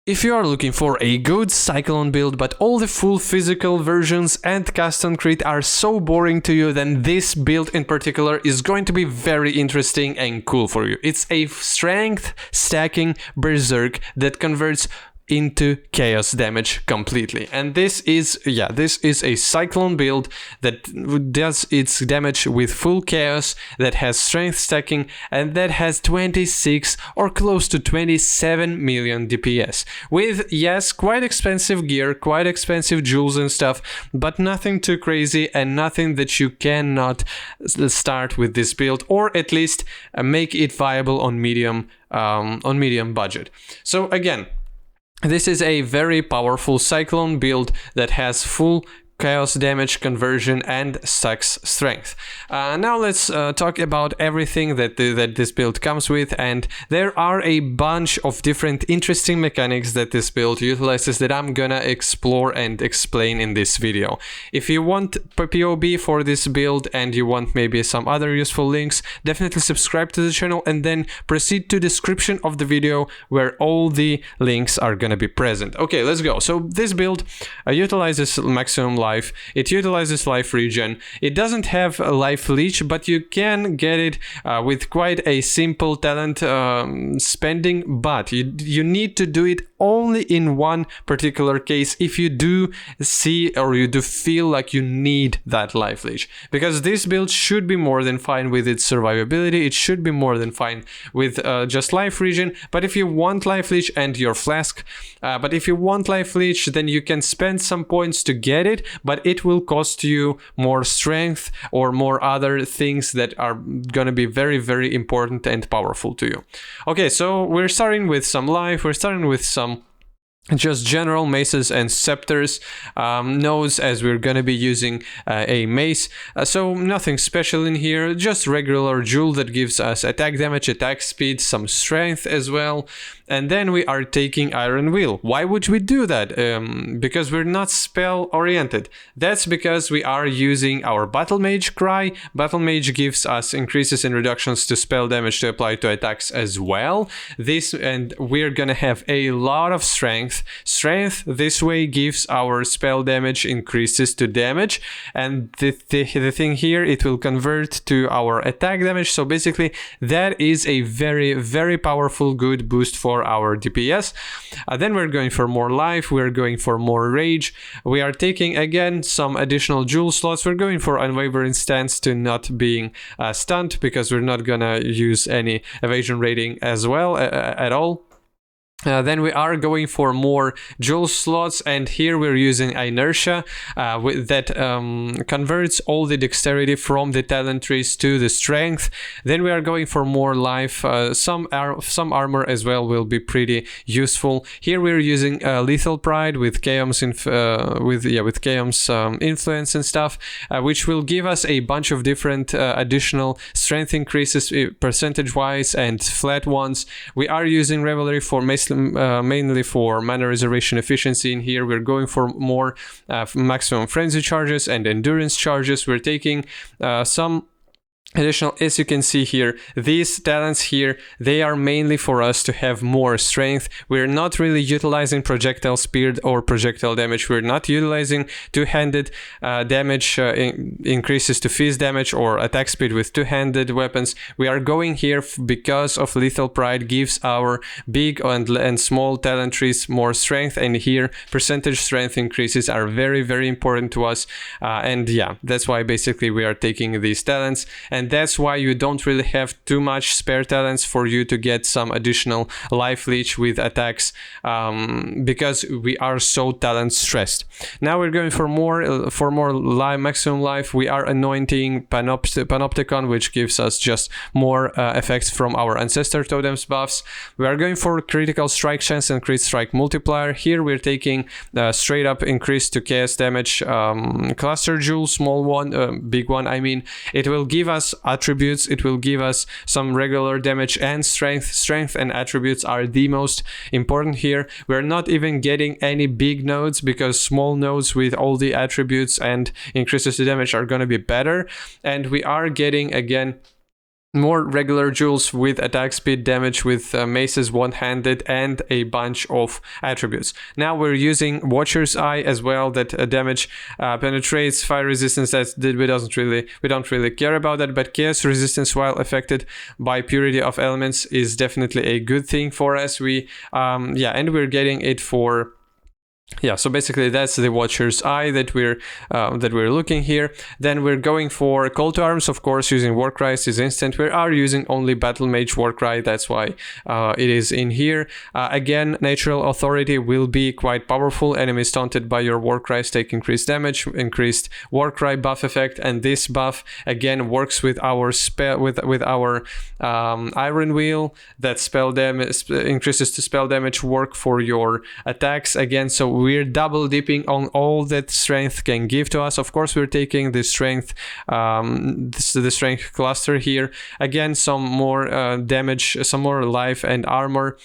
If you are looking for a good Cyclone build, but all the full physical versions and custom crit are so boring to you, then this build in particular is going to be very interesting and cool for you. It's a strength stacking Berserk that converts into chaos damage completely, and this is a Cyclone build that does its damage with full chaos, that has strength stacking, and that has 26 or close to 27 million DPS with, yes, quite expensive gear, quite expensive jewels and stuff, but nothing too crazy and nothing that you cannot start with this build, or at least make it viable on medium budget. So again, this is a very powerful Cyclone build that has full chaos damage conversion and stacks strength. Now let's talk about everything that this build comes with, and there are a bunch of different interesting mechanics that this build utilizes that I'm gonna explore and explain in this video. If you want POB for this build and you want maybe some other useful links, definitely subscribe to the channel and then proceed to description of the video where all the links are gonna be present. Okay, let's go. So this build utilizes maximum life. It utilizes life regen. It doesn't have a life leech, but you can get it with quite a simple talent spending, but you need to do it only in one particular case if you do see or you do feel like you need that life leech, because this build should be more than fine with its survivability. It should be more than fine with just life regen. But if you want life leech and your flask, then you can spend some points to get it, but it will cost you more strength or more other things that are gonna be very, very important and powerful to you. Okay, so we're starting with some life, we're starting with some just general maces and scepters nodes, as we're gonna be using a mace, so nothing special in here, just regular jewel that gives us attack damage, attack speed, some strength as well. And then we are taking Iron Will. Why would we do that? Because we're not spell oriented. That's because we are using our Battle Mage Cry. Battle Mage gives us increases and reductions to spell damage to apply to attacks as well. And we're gonna have a lot of strength. Strength this way gives our spell damage increases to damage, and the thing here, it will convert to our attack damage. So basically that is a very, very powerful good boost for our DPS. Then we're going for more life, we're going for more rage, we are taking again some additional jewel slots, we're going for unwavering stance to not being stunned, because we're not gonna use any evasion rating as well at all. Then we are going for more jewel slots, and here we're using inertia that converts all the dexterity from the talent trees to the strength. Then we are going for more life. Some armor as well will be pretty useful. Here we're using lethal pride with chaos influence and stuff, which will give us a bunch of different additional strength increases percentage wise and flat ones. We are using revelry for mainly for mana reservation efficiency. In here we're going for more maximum frenzy charges and endurance charges. We're taking some additional, as you can see here, these talents here, they are mainly for us to have more strength. We're not really utilizing projectile speed or projectile damage. We're not utilizing two-handed damage increases to fist damage or attack speed with two-handed weapons. We are going here because of lethal pride gives our big and small talent trees more strength, and here percentage strength increases are very, very important to us, and yeah, that's why basically we are taking these talents. And that's why you don't really have too much spare talents for you to get some additional life leech with attacks, because we are so talent stressed. Now we're going for more maximum life. We are anointing Panopticon, which gives us just more effects from our ancestor totems buffs. We are going for critical strike chance and crit strike multiplier. Here we're taking straight up increase to chaos damage cluster jewel, small one, big one I mean. It will give us attributes, it will give us some regular damage and strength. Strength and attributes are the most important here. We're not even getting any big nodes, because small nodes with all the attributes and increases to damage are going to be better. And we are getting again more regular jewels with attack speed, damage with maces one-handed, and a bunch of attributes. Now we're using Watcher's Eye as well, that damage penetrates, fire resistance, we don't really care about that, but chaos resistance while affected by purity of elements is definitely a good thing for us. And we're getting it for so basically that's the Watcher's Eye that we're looking here. Then we're going for Call to Arms, of course, using Warcry is instant. We are using only Battle Mage Warcry, that's why it is in here. Again, Natural Authority will be quite powerful. Enemies taunted by your Warcry take increased damage, increased Warcry buff effect, and this buff again works with our spell with our Iron Wheel. That spell damage increases to spell damage work for your attacks again. So we're double dipping on all that strength can give to us. Of course, we're taking the strength, the strength cluster here. Again, some more damage, some more life and armor,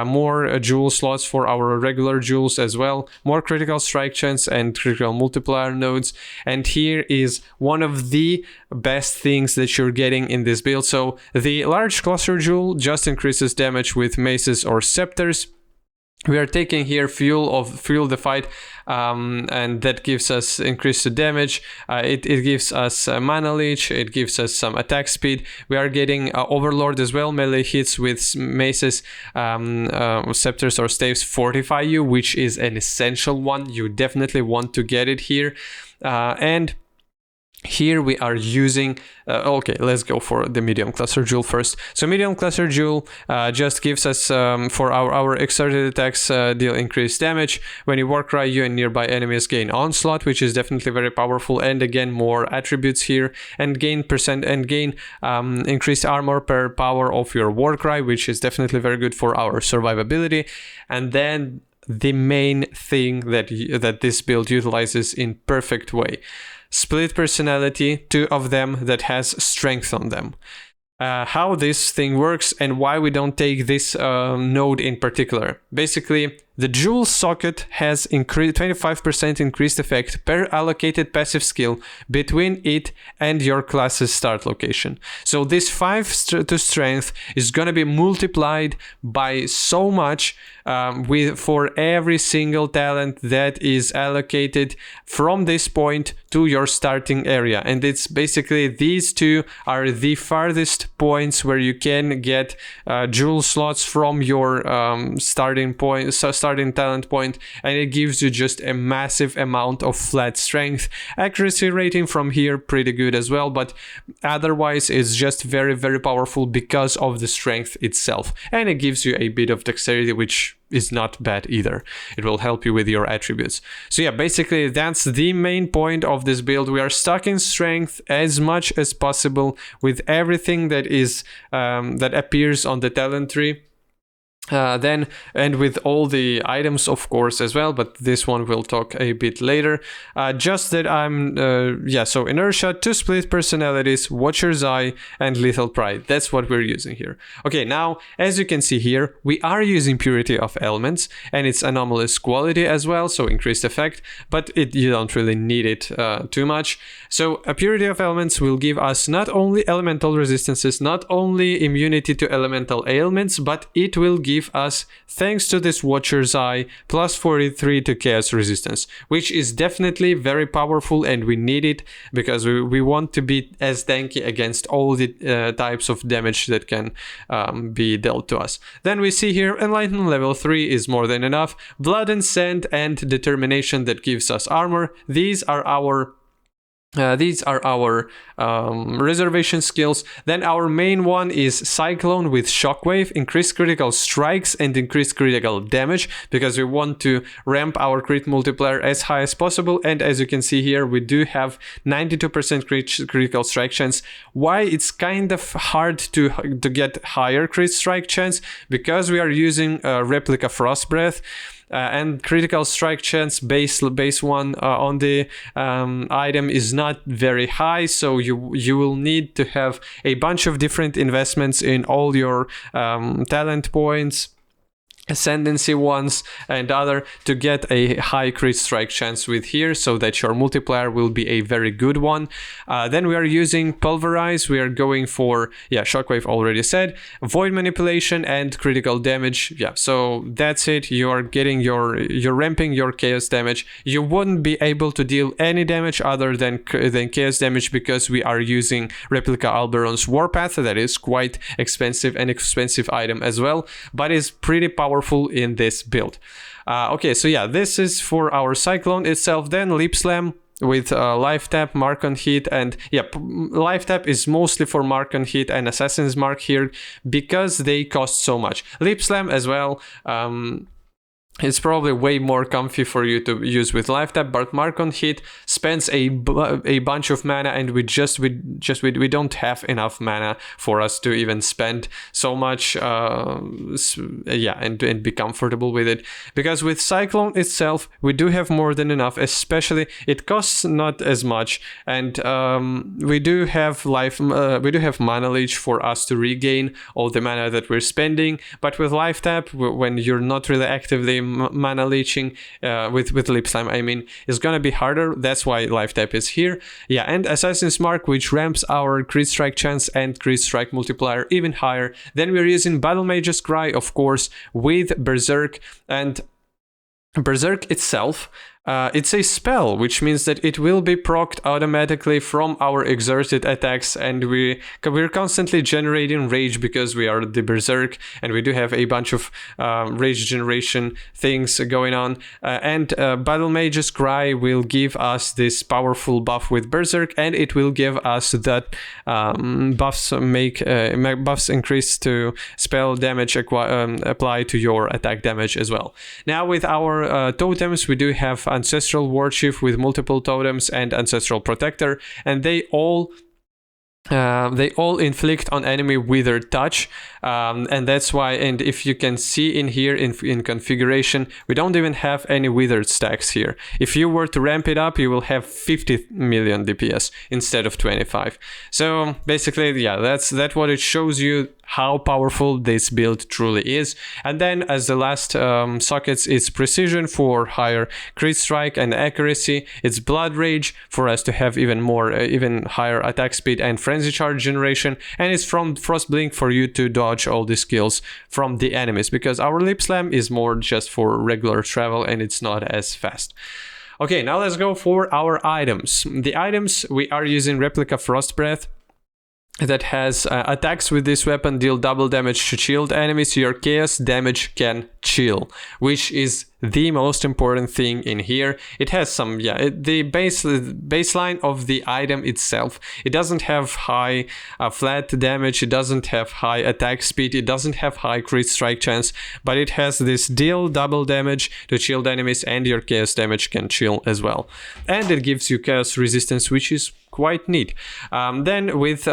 more jewel slots for our regular jewels as well, more critical strike chance and critical multiplier nodes. And here is one of the best things that you're getting in this build. So the large cluster jewel just increases damage with maces or scepters. We are taking here Fuel the Fight, and that gives us increased damage. It gives us mana leech, it gives us some attack speed. We are getting Overlord as well, melee hits with maces, scepters or staves fortify you, which is an essential one. You definitely want to get it here. And here we are using, okay, let's go for the medium cluster jewel first. So medium cluster jewel just gives us, for our exerted attacks, deal increased damage. When you Warcry, you and nearby enemies gain onslaught, which is definitely very powerful. And again, more attributes here, and gain increased armor per power of your Warcry, which is definitely very good for our survivability. And then the main thing that this build utilizes in perfect way. Split personality, 2 of them that has strength on them. How this thing works and why we don't take this node in particular. Basically, the jewel socket has 25% increased effect per allocated passive skill between it and your class's start location. So this 5 to strength is going to be multiplied by so much for every single talent that is allocated from this point to your starting area. And it's basically these 2 are the farthest points where you can get jewel slots from your starting talent point, and it gives you just a massive amount of flat strength. Accuracy rating from here pretty good as well, but otherwise it's just very, very powerful because of the strength itself, and it gives you a bit of dexterity, which is not bad either. It will help you with your attributes. So yeah, basically that's the main point of this build. We are stacking strength as much as possible with everything that is that appears on the talent tree. Then, and with all the items, of course, as well, but this one we'll talk a bit later. Just that so Inertia, 2 split personalities, Watcher's Eye, and Lethal Pride. That's what we're using here. Okay, now, as you can see here, we are using Purity of Elements, and it's anomalous quality as well, so increased effect, but you don't really need it too much. So a Purity of Elements will give us not only elemental resistances, not only immunity to elemental ailments, but it will give us, thanks to this Watcher's Eye, plus 43 to chaos resistance, which is definitely very powerful, and we need it because we want to be as tanky against all the types of damage that can be dealt to us. Then we see here Enlightenment level 3 is more than enough. Blood and Sand and Determination that gives us armor. These are our reservation skills. Then our main one is Cyclone with Shockwave, increased critical strikes and increased critical damage, because we want to ramp our crit multiplier as high as possible. And as you can see here, we do have 92% critical strike chance. Why it's kind of hard to get higher crit strike chance? Because we are using Replica Frost Breath. And critical strike chance base one on the item is not very high, so you will need to have a bunch of different investments in all your talent points ascendancy ones and other to get a high crit strike chance with here, so that your multiplier will be a very good one. Then we are using pulverize. We are going for shockwave, already said, void manipulation and critical damage. So that's it. You're ramping your chaos damage. You wouldn't be able to deal any damage other than chaos damage, because we are using replica Alberon's Warpath. That is quite expensive, and expensive item as well, but is pretty powerful in this build. Okay, so this is for our Cyclone itself. Then Leap Slam with life tap, mark on hit, and life tap is mostly for mark on hit and Assassin's Mark here, because they cost so much. Leap Slam as well. It's probably way more comfy for you to use with life tap, but mark on hit spends a bunch of mana, and we don't have enough mana for us to even spend so much, and be comfortable with it. Because with Cyclone itself, we do have more than enough. Especially, it costs not as much, and we do have mana leech for us to regain all the mana that we're spending. But with life tap, when you're not really actively mana leeching, with Leap Slam, I mean, it's gonna be harder. That's why life tap is here. And Assassin's Mark, which ramps our crit strike chance and crit strike multiplier even higher. Then we're using Battle Mage's Cry, of course, with Berserk. And Berserk itself, it's a spell, which means that it will be procced automatically from our exerted attacks, and we're constantly generating rage because we are the Berserk, and we do have a bunch of rage generation things going on. And Battle Mage's Cry will give us this powerful buff with Berserk, and it will give us that buffs increase to spell damage apply to your attack damage as well. Now with our totems, we do have Ancestral Warchief with multiple totems and Ancestral Protector, and they all inflict on enemy withered touch, and that's why. And if you can see in here in configuration, we don't even have any withered stacks here. If you were to ramp it up, you will have 50 million DPS instead of 25. So basically, that's what it shows you, how powerful this build truly is. And then as the last sockets, it's Precision for higher crit strike and accuracy. It's Blood Rage for us to have even higher attack speed and Frenzy Charge generation. And it's from Frost Blink for you to dodge all the skills from the enemies, because our Leap Slam is more just for regular travel and it's not as fast. Okay, now let's go for our items. The items, we are using Replica Frost Breath, that has attacks with this weapon deal double damage to shield enemies. Your chaos damage can chill, which is the most important thing in here. It has some, the baseline of the item itself. It doesn't have high flat damage, it doesn't have high attack speed, it doesn't have high crit strike chance, but it has this deal double damage to shield enemies, and your chaos damage can chill as well. And it gives you chaos resistance, which is quite neat. Then with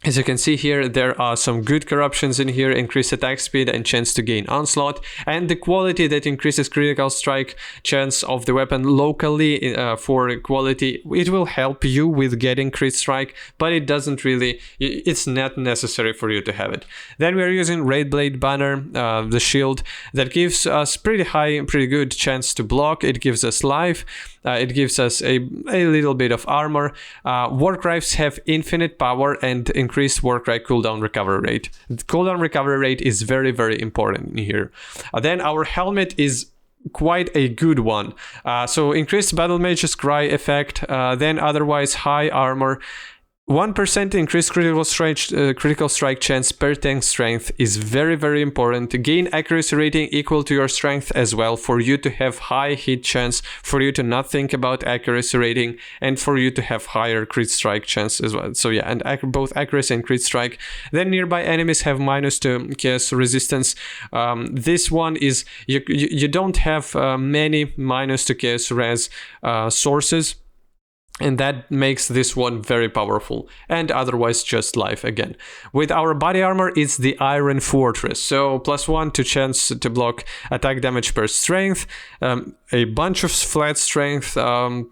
as you can see here, there are some good corruptions in here: increased attack speed and chance to gain onslaught, and the quality that increases critical strike chance of the weapon locally. For quality, it will help you with getting crit strike, but it doesn't really, it's not necessary for you to have it. Then we're using Raid Blade Banner, the shield that gives us pretty good chance to block. It gives us life. It gives us a little bit of armor. Warcries have infinite power and increased Warcry cooldown recovery rate. The cooldown recovery rate is very, very important here. Then our helmet is quite a good one. So increased Battle Mage's Cry effect, then otherwise high armor. 1% increased critical strike chance per tank strength is very, very important. Gain accuracy rating equal to your strength as well, for you to have high hit chance, for you to not think about accuracy rating, and for you to have higher crit strike chance as well. So and both accuracy and crit strike. Then nearby enemies have -2 chaos resistance. This one is, you don't have many -2 chaos res sources, and that makes this one very powerful, and otherwise just life again. With our body armor, it's the Iron Fortress, so +1 to chance to block attack damage per strength, a bunch of flat strength,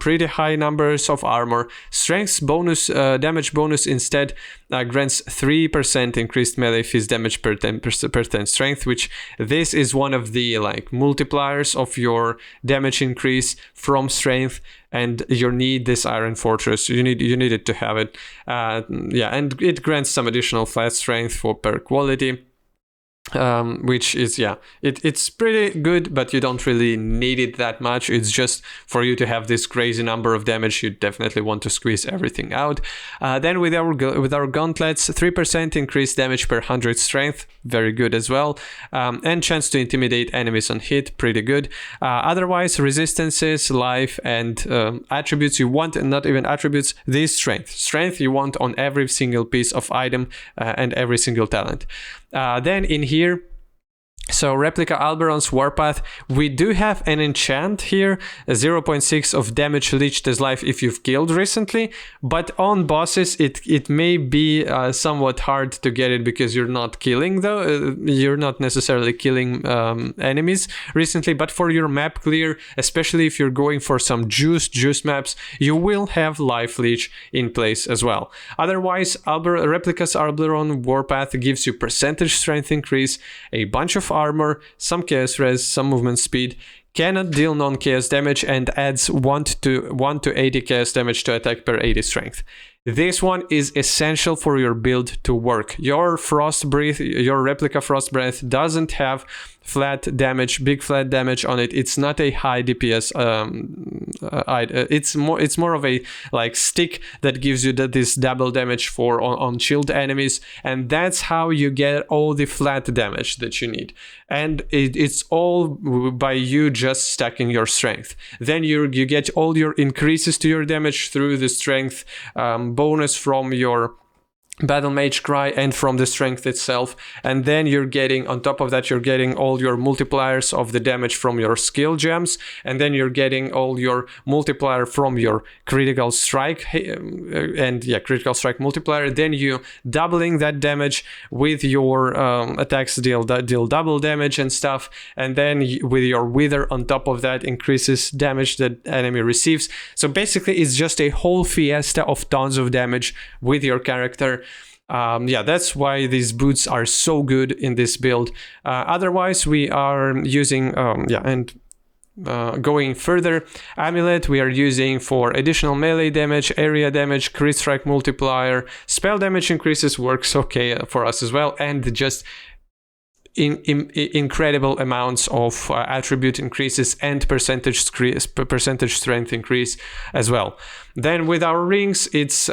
pretty high numbers of armor, strength bonus, damage bonus instead, grants 3% increased melee fist damage per 10 strength, which this is one of the like multipliers of your damage increase from strength, and you need this Iron Fortress. You need it to have it. Yeah, and it grants some additional flat strength per quality. Which is, yeah, it's pretty good, but you don't really need it that much. It's just for you to have this crazy number of damage. You definitely want to squeeze everything out. Then with our gauntlets, 3% increased damage per 100 strength, very good as well, and chance to intimidate enemies on hit, pretty good. Otherwise, resistances, life, and attributes you want, and not even attributes, this strength you want on every single piece of item and every single talent. Then in here, so Replica Alberon's Warpath, we do have an enchant here, 0.6 of damage leached as life if you've killed recently, but on bosses it may be somewhat hard to get it because you're not killing though, you're not necessarily killing enemies recently, but for your map clear, especially if you're going for some juice maps, you will have life leech in place as well. Otherwise, Replica's Alberon Warpath gives you percentage strength increase, a bunch of armor, some chaos res, some movement speed, cannot deal non-chaos damage, and adds 1 to 80 chaos damage to attack per 80 strength. This one is essential for your build to work. Your Frost Breath, your Replica Frost Breath doesn't have big flat damage on it. It's not a high DPS it's more of a like stick that gives you this double damage on shield enemies, and that's how you get all the flat damage that you need. And it's all by you just stacking your strength. Then you get all your increases to your damage through the strength bonus from your Battle Mage Cry and from the strength itself, and then you're getting, on top of that, you're getting all your multipliers of the damage from your skill gems, and then you're getting all your multiplier from your critical strike, and yeah, critical strike multiplier. Then you doubling that damage with your attacks deal double damage and stuff, and then with your Wither on top of that increases damage that enemy receives. So basically it's just a whole fiesta of tons of damage with your character. Yeah, that's why these boots are so good in this build. Otherwise, we are using, going further, Amulet we are using for additional melee damage, area damage, crit strike multiplier, spell damage increases, works okay for us as well, and just incredible amounts of attribute increases and percentage strength increase as well. Then with our rings, it's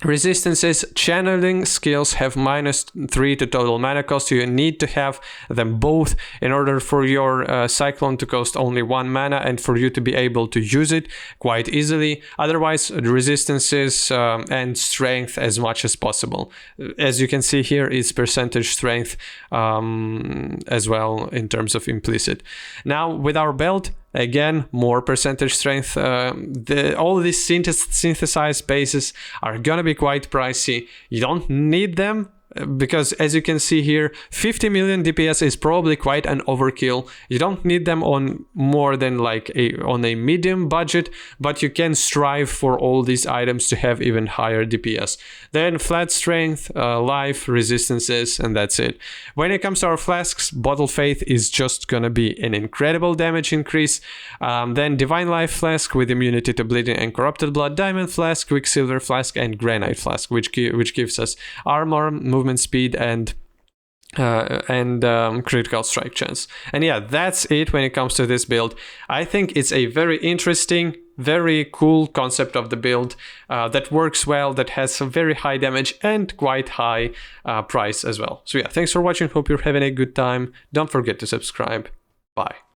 resistances, channeling skills have -3 to total mana cost. You need to have them both in order for your Cyclone to cost only 1 mana and for you to be able to use it quite easily. Otherwise, resistances and strength as much as possible. As you can see here, it's percentage strength as well in terms of implicit. Now with our belt, again, more percentage strength. All these synthesized bases are gonna be quite pricey. You don't need them, because as you can see here, 50 million DPS is probably quite an overkill. You don't need them on more than like on a medium budget, but you can strive for all these items to have even higher DPS. Then flat strength, life, resistances, and that's it. When it comes to our flasks, Bottle Faith is just gonna be an incredible damage increase. Then Divine Life Flask with immunity to bleeding and corrupted blood, Diamond Flask, Quicksilver Flask, and Granite Flask, which gives us armor, movement speed, and critical strike chance. And yeah, that's it when it comes to this build. I think it's a very interesting, very cool concept of the build that works well, that has some very high damage and quite high price as well. So yeah, thanks for watching. Hope you're having a good time. Don't forget to subscribe. Bye.